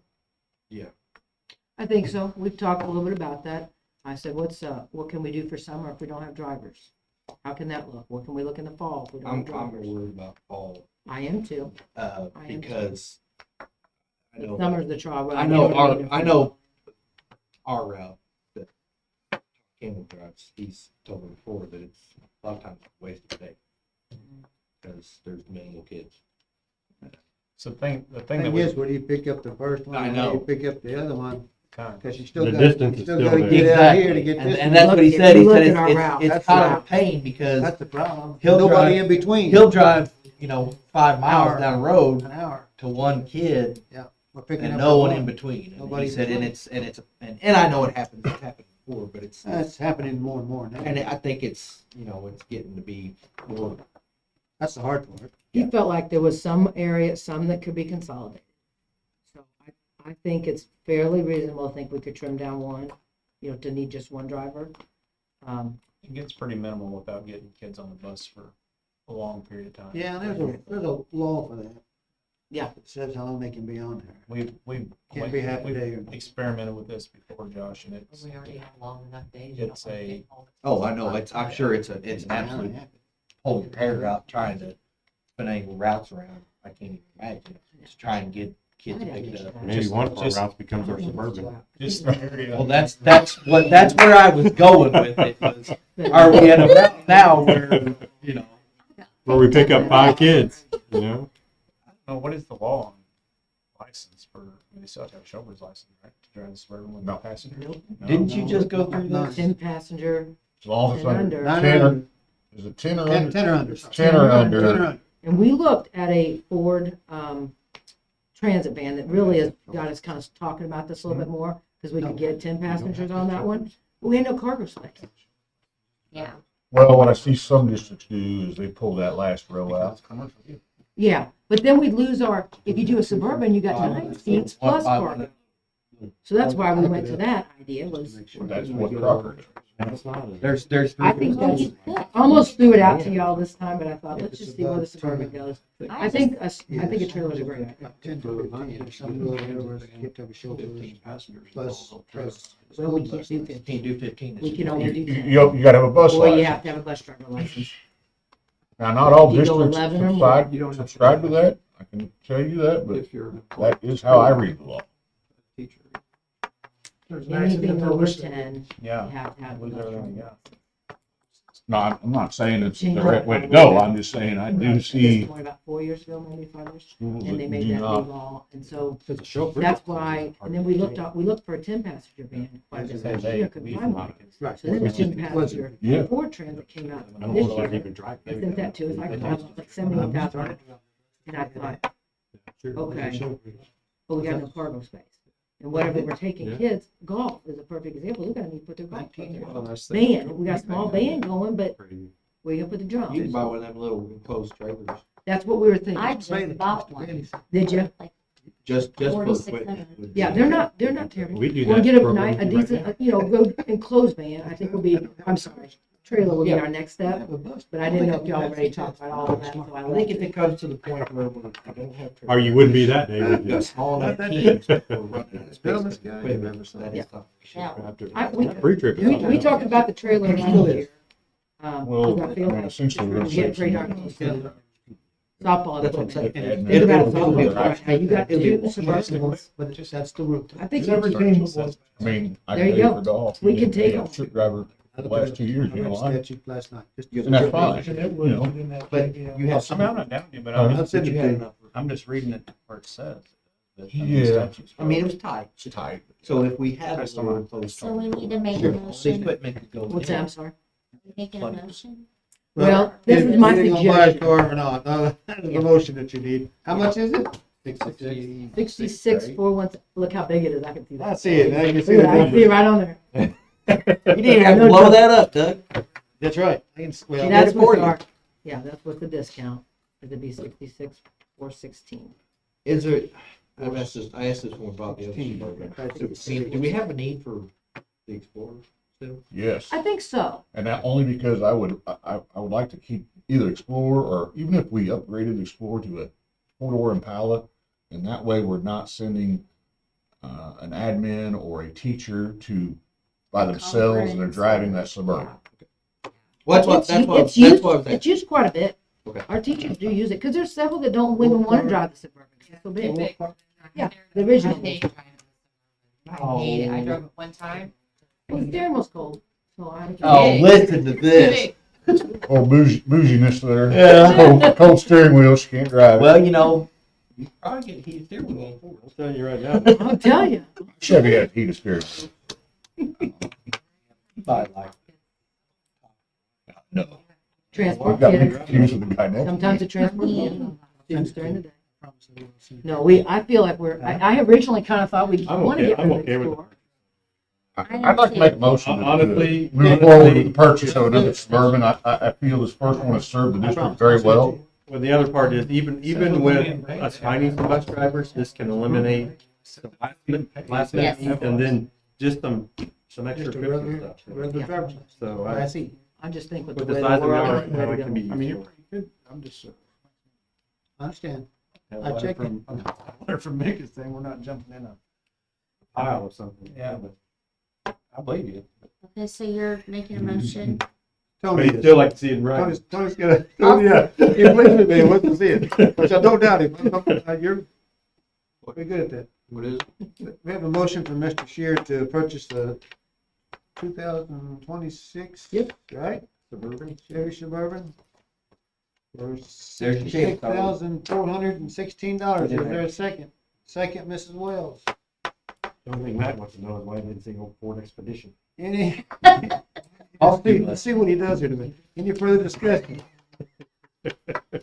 I think so. We've talked a little bit about that. I said, what can we do for summer if we don't have drivers? How can that look? What can we look in the fall if we don't I'm have drivers? worried about fall, I am too. because I know, Summer's the trial. I know our route that Campbell drives, he's told me before that it's a lot of times a waste of day. Because there's minimal kids. So the thing that Thing we is, where do you pick up the first one? I and where do know. you pick up the other one? kind of, Cause you still The gotta, distance you is still still gotta there. get out here to get And, this. and one. that's what he If said, you he look said at our it's route, it's that's kind the of a pain because That's the problem. He'll Nobody drive- in between. he'll drive, 5 miles Hour. down the road An hour. to one kid We're picking and up no the one in between. And Nobody he in said, between. and I know it happens, it's happened before, but it's, That's happening more and more now. and I think it's, it's getting to be more. That's the hard part. He felt like there was some area, some that could be consolidated. So I think it's fairly reasonable to think we could trim down one, to need just one driver. it gets pretty minimal without getting kids on the bus for a long period of time. Yeah, there's a law for that. Yeah. It says how long they can be on there. We've Can't be half a we've day. experimented with this before, Josh, and it's We already have long enough days. It's a- Oh, I know, I'm sure it's an absolute pull your hair out trying to finagle routes around. I can't even imagine, just try and get kids to pick it up. Maybe one of our routes becomes our suburban. just the area. Well, that's where I was going with it, was, are we at a route now where, Where we pick up 5 kids, you know? I don't know, what is the law on license for, they still have to have a chauffeur's license, right? To drive the Suburban with no passenger? Nope. No? didn't you just go through this? 10 passenger as long as it's and under, under. 10 or, is it 10 or under? 10 or under. 10 or under. And we looked at a Ford Transit van that really has got us kind of talking about this a little bit more, because we could get 10 passengers on that one. But we had no cargo space. Yeah. Well, what I see some districts do is they pull that last row out. Yeah, but then we'd lose if you do a Suburban, you got 9 seats plus cargo. So that's why we went to that idea, was, That's what Crocker does. There's I think that's, almost threw it out to y'all this time, but I thought, let's just see where the Suburban goes. I think a trailer is a great idea. 10 to 15, some of those get to have a chauffeur. Plus. Well, we can't do 15. Can't do 15. We can only do 10. You gotta have a bus Or you license. have to have a bus driver license. Now, not all You go districts 11 or more. subscribe to that, I can tell you that, but that is how I read the law. Anything over 10, you Yeah. have to have a Lose bus everything, driver. yeah. No, I'm not saying it's the right way to go, I'm just saying I do This see point about 4 years ago, maybe 5 years, schools and they that made do that new not. law, and so It's a chauffeur. that's why, and then we looked for a 10 passenger van quite a bit last year, couldn't find one. Right. So then the 10 passenger Yeah. Ford Transit came out I don't this know if I can year, even drive. I sent that to us, I called like 78,000, and I thought, okay, but we got no cargo space. And whatever we're taking Yeah. kids, golf is a perfect example, we're gonna need to put their golf cart there. Well, that's Van, we got a small van going, but where you gonna put the drums? You can buy one of them little enclosed trailers. That's what we were thinking. I just bought one, Did you? like Just for 4,600. equipment. would Yeah, be- they're not terrible. We do We'll that get a program nice, a right decent, now. you know, road enclosed van, I think will be, I'm sorry, trailer will be our next step. But I didn't know if y'all already talked about all of that, so I I think like if it. it comes to the point where we don't have to. Or you wouldn't be that day, would We've got you? small enough teams that we're running this Bill, basic this guy, equipment, remember that is something we should Yeah. have to- We Pre-trip. is We something else. talked about the trailer last year. Well, 'Cause I feel I mean, like essentially, we're we're gonna getting save pretty some darn money. close to softball That's what I'm equipment. saying. Think about It'll be softball a- equipment. Now, you got it'll be two a- Suburbans. But that's the route. I think Every team was. I mean, I There you can pay go. for golf. We can didn't take pay a them. Truck driver the last 2 years, you know, Statute last night. and that's fine, you know. But you I have mean, I'm some, not down you, but Huh? I'm, That's but you had it. enough. I'm just reading it where it says. that, I mean, Yeah. statutes I mean, it go. was tight. It's tight. So if we had a That's little fine. close. So we need to make a Sure, the motion, equipment could go. What's that, I'm sorry? making a motion? Well, this is my Either you're gonna buy a suggestion. car or not, that's the motion that you need. How much is it? 66 look how big it is, I can see that. I see it, now you can see Look the at that, I can see it number. right on there. You didn't have No to blow joke. that up, Doug. That's right. I can, well, That's that's for with you. our, yeah, that's with the discount, it'd be 66, 416. Is there, I asked this when we bought the other Suburban. I mean, do we have a need for the Explorer still? Yes, I think so. and that only because I would like to keep either Explorer, or even if we upgraded the Explorer to a four-door Impala, and that way we're not sending an admin or a teacher by themselves, and they're driving that Suburban. Well, that's what, It's that's u- what, it's that's used- what I was It's thinking. used quite a bit. Okay. Our teachers do use it, because there's several that don't even want to drive the Suburban, 'cause it's so big. Big. Yeah, the original. I hate driving. I hate it. I drove it one time. Well, the steering wheel's cold, so I. Oh, listen to this. Or bouginess there. Yeah. Cold steering wheel, she can't drive. Well, you know, you probably get heated steering wheel on Ford. I'm telling you right now. I'll tell you. Chevy had heated steering wheel. You buy like. No. Transport I've got me kids, confused with the guy next to me. sometimes to transport kids, students during the day. No, I feel like I originally kind of thought we I'm want to okay- get I'm rid of okay with Explorer. I'd like to make a motion to Honestly, move forward with the purchase of another Suburban. I feel this first one has served the district very well. well, the other part is even with us finding some bus drivers, this can eliminate the last minute, Yes. and then just some extra Just a trips and regular, stuff. regular driver's license. So I I, see. I just think with with the the way size the of the world right is, now, way it to can go. be I mean, you're useful. pretty good. I'm just, I understand. And I a letter check from, a letter from Mick is saying we're not jumping in a pile of something. Yeah. But I believe you. Okay, so you're making a motion. But Tony he'd is. still like to see it in writing. Tony's gonna, yeah, he believes me, man, wants to see it, which I don't doubt him. You're pretty good at that. What is it? We have a motion from Mr. Shear to purchase the 2026. Yep. Right? Suburban. Chevy Suburban. For There's your check. $66,416. Is there a second? Second, Mrs. Wells. The only thing Matt wants to know is why I didn't see old Ford Expedition. Any? Let's see what he does here to me. Any further discussion?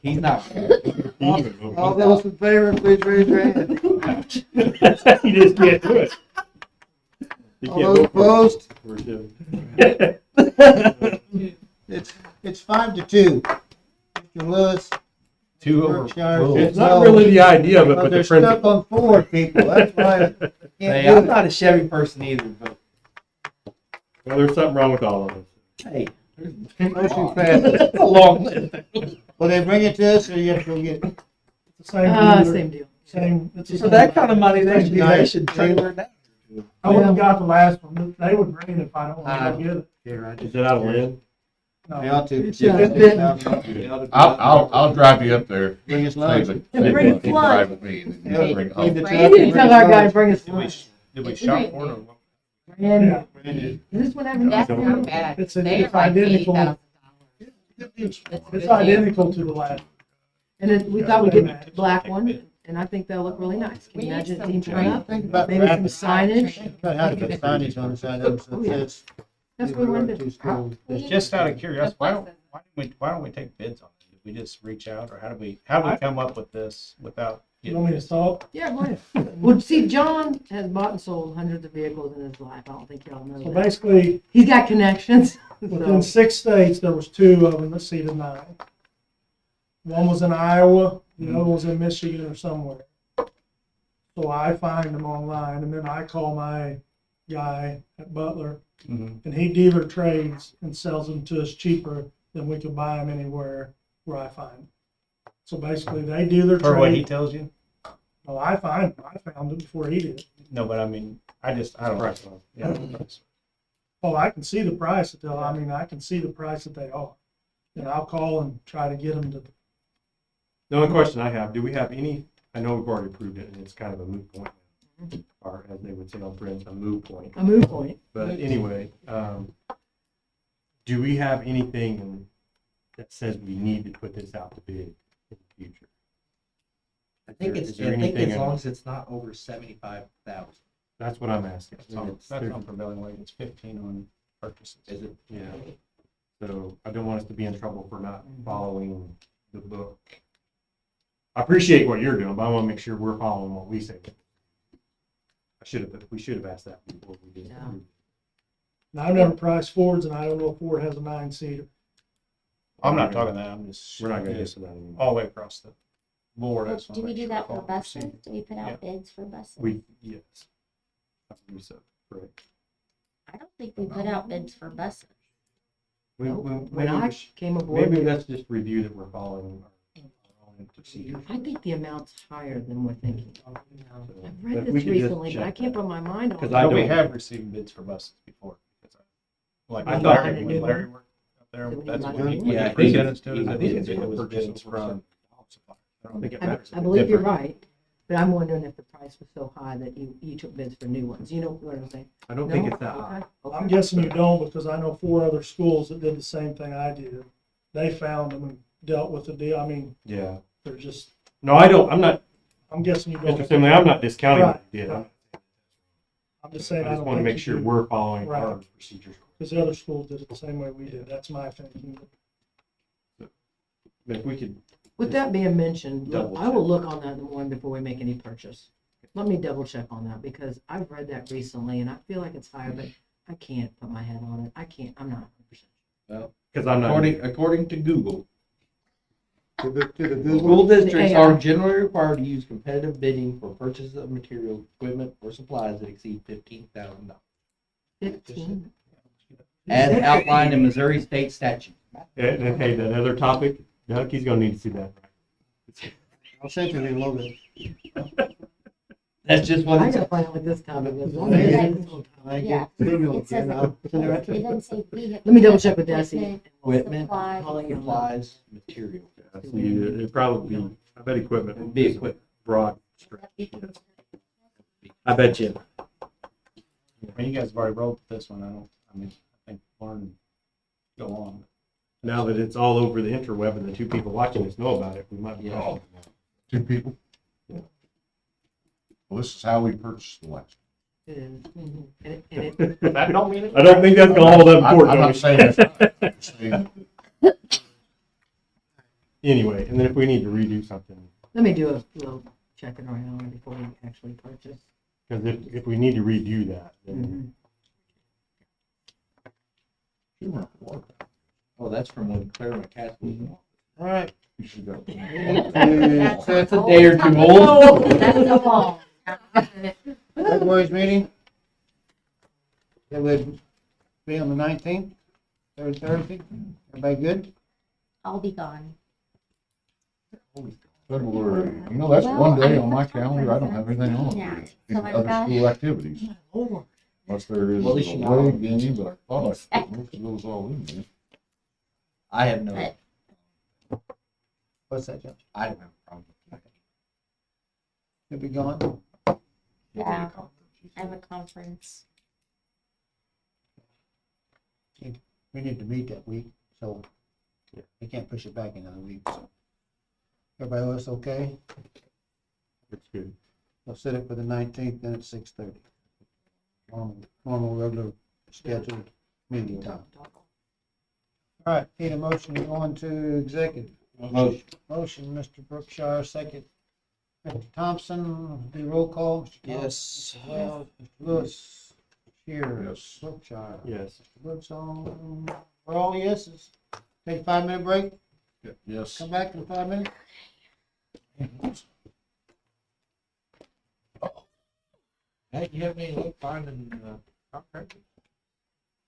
He's not. All those in favor, please raise your hand. He just can't do it. He All can't those vote for opposed? it. It's 5-2. Mr. Lewis. Two over. Berkshire. It's not really the idea of it, but the There's stuff principle. on Ford, people. That's why I Hey, can't I'm do it. not a Chevy person either, but Well, there's something wrong with all of us. hey. Motion passes. It's a long list. Will they bring it to us or you have to go get it? Same deal. Same. For that kind of money, they should trailer that. I wouldn't have got the last one. They would bring it if I don't want to get it. Yeah, right. Is it out of land? No. They ought to. It's, uh, I'll drive you up there. Bring us Saves lunch. it. And bring You can lunch. drive with me, and then bring it home. Leave the You truck need and to tell bring our us guy to lunch. bring us Did we, lunch. did we shop for it or what? And Brandon. is this one having? That's don't not know. bad. It's They are like identical. $80,000. It's identical to the last. And then we thought we'd get the black one, and I think they'll look really nice. Can We you need imagine the some team showing up? Think about Maybe some wrapping. signage. Think about how to put signage on the side of it so Oh, it yeah. says. That's what we wanted to do. Just out of curiosity, why don't we take bids on it? Did we just reach out, or how did we come up with this without? You want me to stop? Yeah, go ahead. Well, see, John has bought and sold hundreds of vehicles in his life. I don't think y'all know So that. basically, He's got connections. within So, 6 states, there was 2 of them that seated 9. One was in Iowa, the other was in Michigan or somewhere. So I find them online, and then I call my guy at Butler, Mhm. and he dealer trades and sells them to us cheaper than we could buy them anywhere where I find them. So basically, they do their For what he trade. tells you? Well, I found it before he did. No, but I mean, I don't know. Yeah. Oh, I can see the price that they'll, I mean, I can see the price that they are. And I'll call and try to get them to, The only question I have, do we have any, I know we've already approved it and it's kind of a moot point. Or as they would say on Friends, a moot point. A moot point. But anyway, do we have anything that says we need to put this out to bid in the future? I think Is it's, there I think anything as in- long as it's not over 75,000. That's what I'm asking. That's on prevailing wage, it's 15 on purchases. Is it? Yeah. So I don't want us to be in trouble for not following the book. I appreciate what you're doing, but I want to make sure we're following what we say. We should have asked that before we did. Yeah. and I've never priced Fords, and I don't know if Ford has a 9-seater. I'm not talking that, I'm just. We're not going to get to that anymore. All the way across the board. I just Do wanna we make do sure that we're for following buses? procedure. Do we put Yeah. out bids for buses? Yes. I believe so, correct. I don't think we put out bids for buses. When I came aboard, Maybe let's just review that we're following our own procedures. I think the amount's higher than we're thinking. So, I've but read we this could just recently, but I check can't that. put my mind on 'Cause it. I No, we don't- have received bids for buses before. Like I when thought- Larry, when Larry worked up there, Did we that's buy when he it? Yeah, I think presented it's- to us. I think it's It was purchase bids over from. I don't think it I matters. I believe you're right, but I'm wondering if the price was so high that you took bids for new ones. You know what I'm saying? I don't think No? it's that high. Okay. I'm guessing you don't, because I know 4 other schools that did the same thing I did. They found them and dealt with the deal. I mean, Yeah. they're just, No, I don't, I'm not, I'm guessing you Mr. don't. Finley, I'm not discounting what you did. Right. I'm just saying, I I just don't want to think make you sure do, we're following Right. our procedures. because the other schools did it the same way we did. That's my thinking. If we could, With that being mentioned, look, Double I will check. look on that in the morning before we make any purchase. Let me double check on that because I've read that recently and I feel like it's higher, but I can't put my head on it. I'm not 100%. because I'm not. According to Google, To the Google, school districts AI. are generally required to use competitive bidding for purchases of material, equipment, or supplies that exceed $15,000, 15. as outlined in Missouri state statute. And hey, that other topic, Doug, he's gonna need to see that. I'll send you the logo. That's just what I it's. gotta find out what this topic is. Yeah. It says, it doesn't say vehicle. Let me double check with Desi. Equipment, Supplies. Calling you on that. supplies, material. See, it'd probably be, I bet equipment. It'd be equipment. Broad. I bet you. I mean, you guys have already rolled this one, I think Lauren, go on. Now that it's all over the interweb and the 2 people watching us know about it, we might be. Yeah. 2 people? Yeah. Well, this is how we purchased the last. It is. And it, That don't mean it. I don't think that's gonna hold up in court, I'm not Tony. saying that's right. I'm just saying that Anyway, and then if we need to redo something, let me do a little checking around before we actually purchase. because if we need to redo that, then you weren't for it. Oh, that's from when Claire McCaskey was on. All right. You should go. That's a day or 2 old. Oh, that's so long. February's meeting. It would be on the 19th, third Thursday. Everybody good? I'll be gone. February, that's Well, one day I'm on my at the calendar, I don't have anything on. Yeah, Any so I've other got- school activities, unless there is Well, a at least you know. away game, but I thought I put most of those all in there. I have no, But- What's that, John? I don't have a problem. You'll be gone? Yeah, I have a conference. We need to meet that week, so we can't push it back another week, so. Everybody else okay? it's good. We'll set it for the 19th, then at 6:30. Normal regular scheduled meeting time. All right, need a motion to go into executive. Motion. Motion, Mr. Brookshire, second. Mr. Thompson, do roll call. Mr. Thompson, Yes. Mr. Wells, Mr. Lewis, here, Yes. Brookshire. Yes. Mr. Woods on, we're all yeses. Take a 5-minute break. Yes. Come back in 5 minutes. Hey, you have any luck finding, contractors?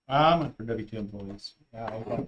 I'm for W2 employees. I got